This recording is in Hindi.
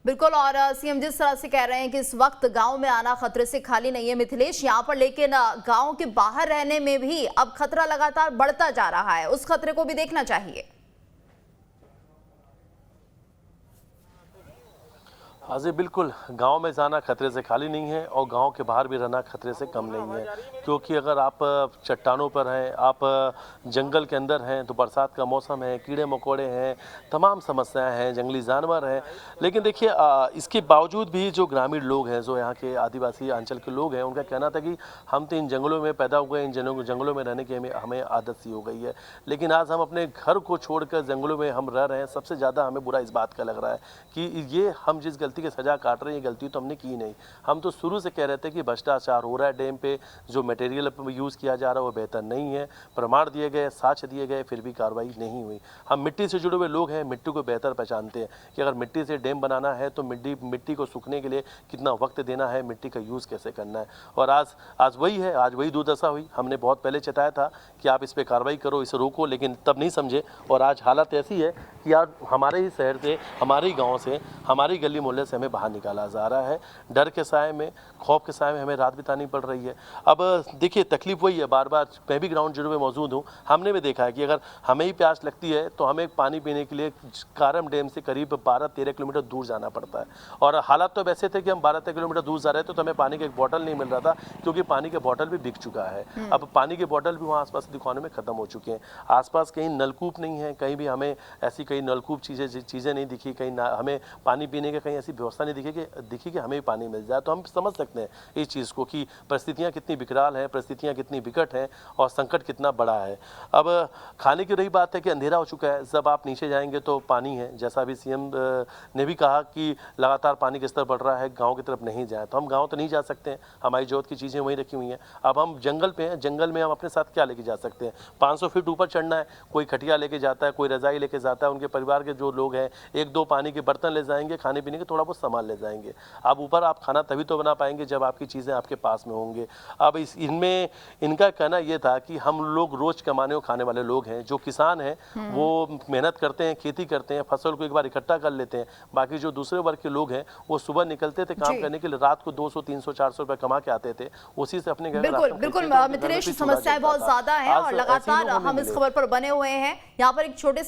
बिल्कुल। और सीएम जिस तरह से कह रहे हैं कि इस वक्त गांव में आना खतरे से खाली नहीं है मिथिलेश यहाँ पर, लेकिन गांव के बाहर रहने में भी अब खतरा लगातार बढ़ता जा रहा है, उस खतरे को भी देखना चाहिए। हाँ जी, बिल्कुल। गांव में जाना खतरे से खाली नहीं है और गांव के बाहर भी रहना खतरे से कम नहीं है, क्योंकि अगर आप चट्टानों पर हैं, आप जंगल के अंदर हैं तो बरसात का मौसम है, कीड़े मकोड़े हैं, तमाम समस्याएं हैं, जंगली जानवर हैं। लेकिन देखिए इसके बावजूद भी जो ग्रामीण लोग हैं, जो यहाँ के आदिवासी अंचल के लोग हैं, उनका कहना था कि हम तो इन जंगलों में पैदा हुए, इन जंगलों में रहने की हमें आदत सी हो गई है। लेकिन आज हम अपने घर को छोड़कर जंगलों में हम रह रहे हैं। सबसे ज़्यादा हमें बुरा इस बात का लग रहा है कि ये हम जिस गलती की सजा काट रहे हैं, ये गलती तो हमने की नहीं। हम तो शुरू से कह रहे थे कि भ्रष्टाचार हो रहा है, डैम पे जो मटेरियल यूज़ किया जा रहा है वो बेहतर नहीं है, प्रमाण दिए गए, साक्ष्य दिए गए, फिर भी कार्रवाई नहीं हुई। हम मिट्टी से जुड़े हुए लोग हैं, मिट्टी को बेहतर पहचानते हैं कि अगर मिट्टी से डैम बनाना है तो मिट्टी को सूखने के लिए कितना वक्त देना है, मिट्टी का यूज़ कैसे करना है। और आज वही है, आज वही दुर्दशा हुई। हमने बहुत पहले चेताया था कि आप इस पर कार्रवाई करो, इसे रोको, लेकिन तब नहीं समझे। और आज हालत ऐसी है कि यार हमारे ही शहर से, हमारे ही गाँव से, हमारी गली मोहल्ले से हमें बाहर निकाला जा रहा है। डर के साए में, खौफ के साए में हमें रात बितानी पड़ रही है। अब देखिए तकलीफ वही है, बार बार मैं भी ग्राउंड जीरो में मौजूद हूँ, हमने भी देखा है कि अगर हमें ही प्यास लगती है तो हमें पानी पीने के लिए कारम डैम से करीब 12-13 किलोमीटर दूर जाना पड़ता है। और हालात तो वैसे थे कि हम 12-13 किलोमीटर दूर जा रहे थे तो हमें पानी की एक बोतल नहीं मिल रहा था, क्योंकि पानी के बोतल भी बिक चुका है। अब पानी की बोतल भी वहाँ आसपास दुकानों में खत्म हो चुके हैं। आसपास कहीं नलकूप नहीं है, कहीं भी हमें ऐसी कहीं नलकूप चीज़ें नहीं दिखी, कहीं हमें पानी पीने की कहीं ऐसी व्यवस्था नहीं दिखी कि हमें पानी मिल जाए। तो हम समझ सकते हैं इस चीज़ को कि परिस्थितियाँ कितनी विकराल हैं, परिस्थितियाँ कितनी विकट हैं और संकट कितना बड़ा है। अब खाने की रही बात है कि अंधेरा हो चुका है, जब आप नीचे जाएंगे तो पानी है, जैसा अभी सीएम ने भी कहा कि लगातार पानी का स्तर बढ़ रहा है, गाँव की तरफ नहीं जाए। तो हम गाँव तो नहीं जा सकते हैं, हमारी जरूरत की चीज़ें वहीं रखी हुई हैं। अब हम जंगल पे हैं, जंगल में हम अपने साथ क्या लेके जा सकते हैं? 500 फीट ऊपर चढ़ना है, कोई खटिया लेके जाता है, कोई रजाई लेके जाता है, उनके परिवार के जो लोग हैं 1-2 पानी के बर्तन ले जाएंगे, खाने पीने के थोड़ा बहुत सामान ले जाएंगे। अब ऊपर आप खाना तभी तो बना पाएंगे जब आपकी चीज़ें आपके पास में होंगे। अब इनमें इनका कहना ये था कि हम लोग रोज कमाने और खाने वाले लोग हैं, जो किसान हैं वो मेहनत करते हैं, खेती करते हैं, फसल को एक बार इकट्ठा कर लेते हैं। बाकी जो दूसरे वर्ग के लोग हैं वो सुबह निकलते थे काम करने के लिए, रात को 200, 300, 400 रुपए कमा के आते थे, उसी से अपने घर बिल्कुल मिथिलेश, समस्याएं बहुत ज्यादा है और लगातार हम इस खबर पर बने हुए हैं। यहाँ पर एक छोटे